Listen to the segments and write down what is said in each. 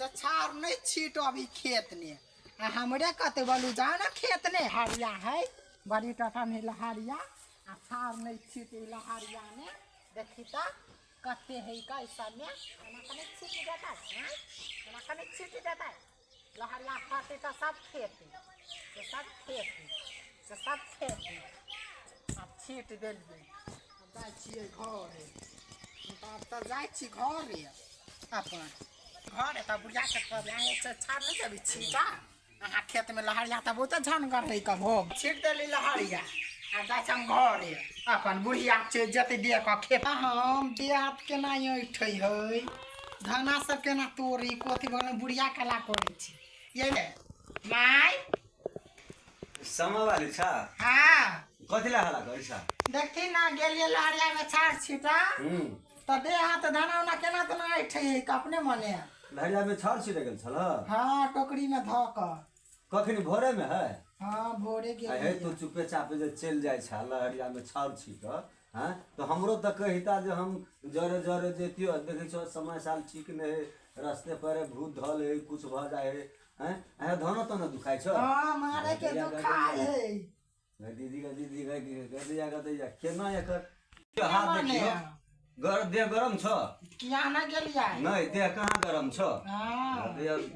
से छार नहीं छीटो अभी खेत ने हमरे कते बोलू जाओ ना खेत ने हरिया है बड़ी टटा में लहरिया आ छार नहीं छीटे लहरिया ने देखी तो कते है कैसा में कने छीट जाता है कने छीट जाता है लहरिया खाते तो सब खेती से सब खेती से सब खेती अब छीट देलिए जाइ छियै घरे तब जाइ छी घरे अपन घर तब बुढ़िया के कहबै से छाड़ नहीं देबी छीटा अहाँ खेत में लहरिया तब बहुत झनगर है कब हो छीट देली लहरिया आ जाइ छी हम घरे अपन बुढ़िया से जते दे के खेत हम देहात केना ऐठै है धाना सब केना तोड़ी कोथी भगन बुढ़िया कला करै छी ये ले माय समय वाली छा हां कथिला हला गरिसा देखी ना गेलिए लहरिया में छाड़ छीटा तो देहात धाना उना केना तो नहीं ऐठै है अपने मने लहरिया में छाड़ छिटे गेल छल हां टोकरी में ध क कखनी भोरे में है हां भोरे गेल है तो चुपे चापे जे चल जाय छ लहरिया में छाड़ छिट हां तो हमरो त कहिता जे हम जरे जरे जेतियो देखै छ समय साल ठीक नै रास्ते पर भूत धल है कुछ भ जाय है हैं धनो तो न दुखाय छ हां मारे के दुखाय है दीदी का केना एकर हाथ देखियो देह गरम छ किया ना गेलिया नहीं देह कहाँ गरम छ हां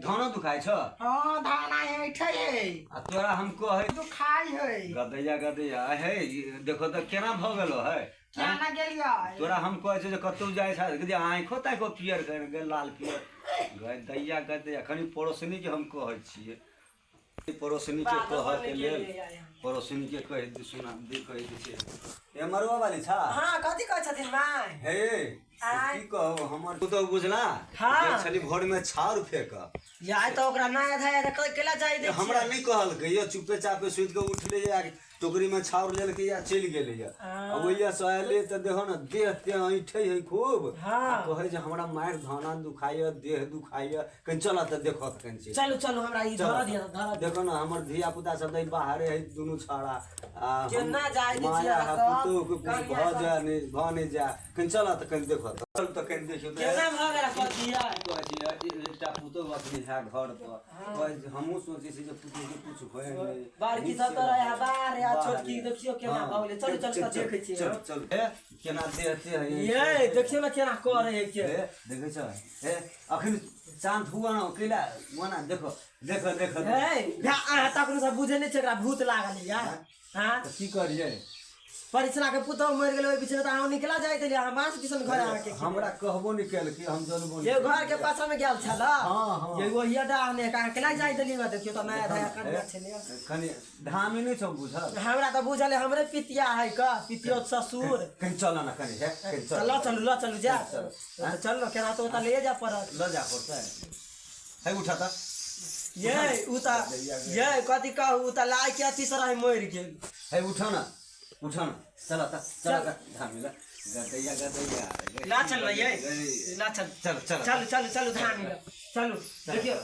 धानो दुखाय छ हां धाना ऐठै है आ तोरा हम कहे दुखाय है गदैया है देखो तो केना भ गेलो है किया ना गेलिया तोरा हम कहे छ जे कतौ जाय छ जे आंखो ताको पियर कर गेल लाल पियर गदैया खनी पड़ोसनी के हम कहे छिए पड़ोसनी के कह के लेल पड़ोसनी के कह दे सुना दे कह दे छे ए मरवा वाली छा हां कथि कहै छथिन माय हे की कहो हमर तू तो बुझला हाँ। छली भोर में छाड़ फेंक याय तो ओकरा ना आधा आधा केला जाय दे हमरा नहीं कहल के ये चुपे चापे सुत के उठले या टोकरी में छाड़ लेल के या चल गेले या अब ओइया सहेले त देखो ना देह ते ऐठै है खूब हाँ। कहे जे हमरा मार धाना दुखाय देह दुखाय कन चला त देखो त कन चलो चलो हमरा ई धरा दिया धरा देखो ना हमर धिया पुता सब दई बाहर है दुनु छाड़ा केना जाय दे माया पुतो के कुछ भ जा नहीं भ नहीं जा कन चला त कन देखो चल त कन देखो केना भ गेला कथिया एकटा पुतो अपने है घर पर हमहु सोचे छी जे पुतो के कुछ होय नहीं बार की सब तो रहा बार या छोटकी देखियो केना भगले चलो चलो देखे छी चल चल ए केना देहते है ये देखियो ना केना करे है के देखे छ ए अखन शांत हुआ ना केला मना देखो देखो देखो ए आ तकरो सब बुझे नहीं छकरा भूत लागल या हां की करिए परिचना के पुतो मर गेल ओइ पीछे त हम निकला जाय तले हमरा से किसन घर आके हमरा कहबो निकल कि हम जनबो ये घर के पाछा में गेल छला हां हां ये वही डाने का केला जाय तले देखियो त नया नया कन्या छले खनी धामी नहीं छ बुझल हमरा त बुझल हमरे पितिया है का पितियो ससुर कहीं चल ना कहीं है कहीं चल चलो चलो जा चल लो केना तो ले जा पड़त ल जा पड़ता है उठाता ये उता ये कथि कहू उता लाय के अति सरा मर गेल है उठा ना चला धामी ला गदैया ना चल ये ना चल चल चल चल चल चल धामी चलो देखियो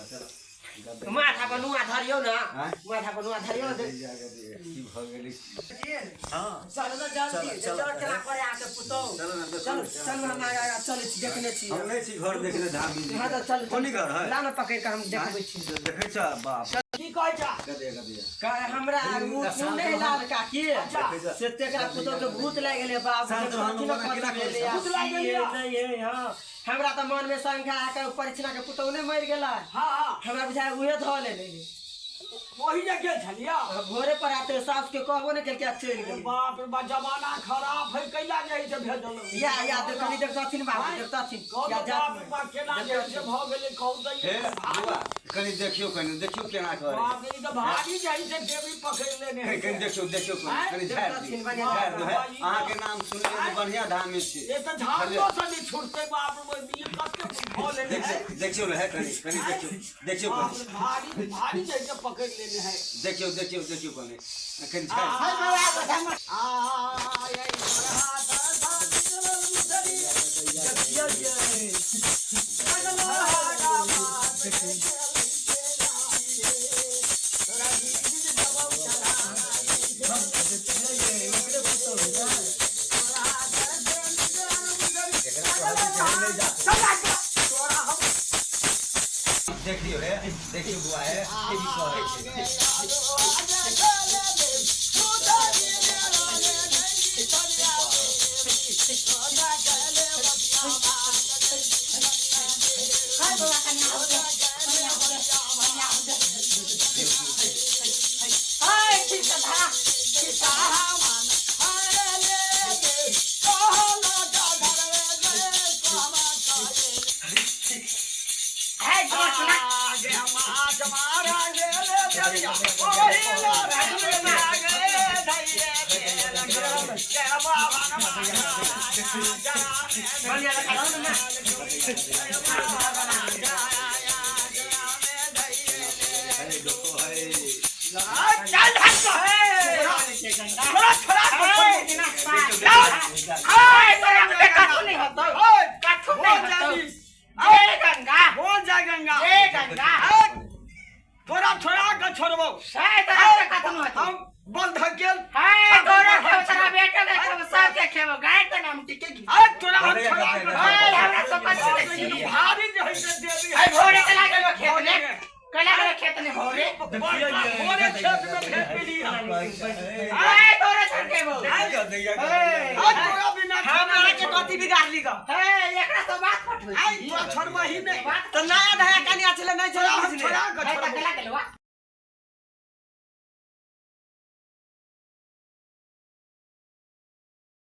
माथा पर नुआ धरियो ना माथा पर नुआ धरियो की भ गेली हां चलो ना जल्दी चलो केना करे आके पुतो चलो चलो हम आगा चले छी देखने छी हम नहीं छी घर देखले धामी हां तो चल कोनी घर है लाना पकड़ के हम देखबै छी देखे छ बाप की कहै छ गदैया का हमरा मुंह सुने लाल का की से तेकरा पुतो के भूत लाग गेले बाबू भूत लाग गेले नहीं हां हमरा त मन में शंका आके परीक्षा के पुतो ने मर गेला हां हमरा बुझाय उहे ध लेले वही ना गेल छलिया भोरे पर आते सास के कहबो ने के क्या चल गेल बाप रे बा जमाना खराब है कैला नहीं जे भेजल या देखनी देखताथिन बाबू देखताथिन या जात में बाप केला जे भ गेले कहू हे बुआ कनी देखियो केना करे बाप रे त भागी जाई से देवी पकड़ लेने कनी देखियो कनी झाड़ दो है अहाँ के नाम सुनले तो बढ़िया धाम में छी ये त झाड़ो से नहीं छूटते बाप रे ये कस के भ लेने देखियो है कनी देखियो भारी भारी जैसे पकड़ लेने है देखियो कनी कनी देखियो रे देखियो बुआ है ये भी कहै छै हाय बउआ कनी आओ दे हाय ठीक था हाय बउआ थोड़ा थोड़ा का छोड़बो हम बंद गेल तोरा हम भारी जे है से देबी भोरे खेत में भेज मिली तोरा बिना हमरा के कथी बिगाड़ ली ग तोरा छोड़बा ही नहीं तो नया नया कन्या चले नहीं चले थोड़ा का छोड़बो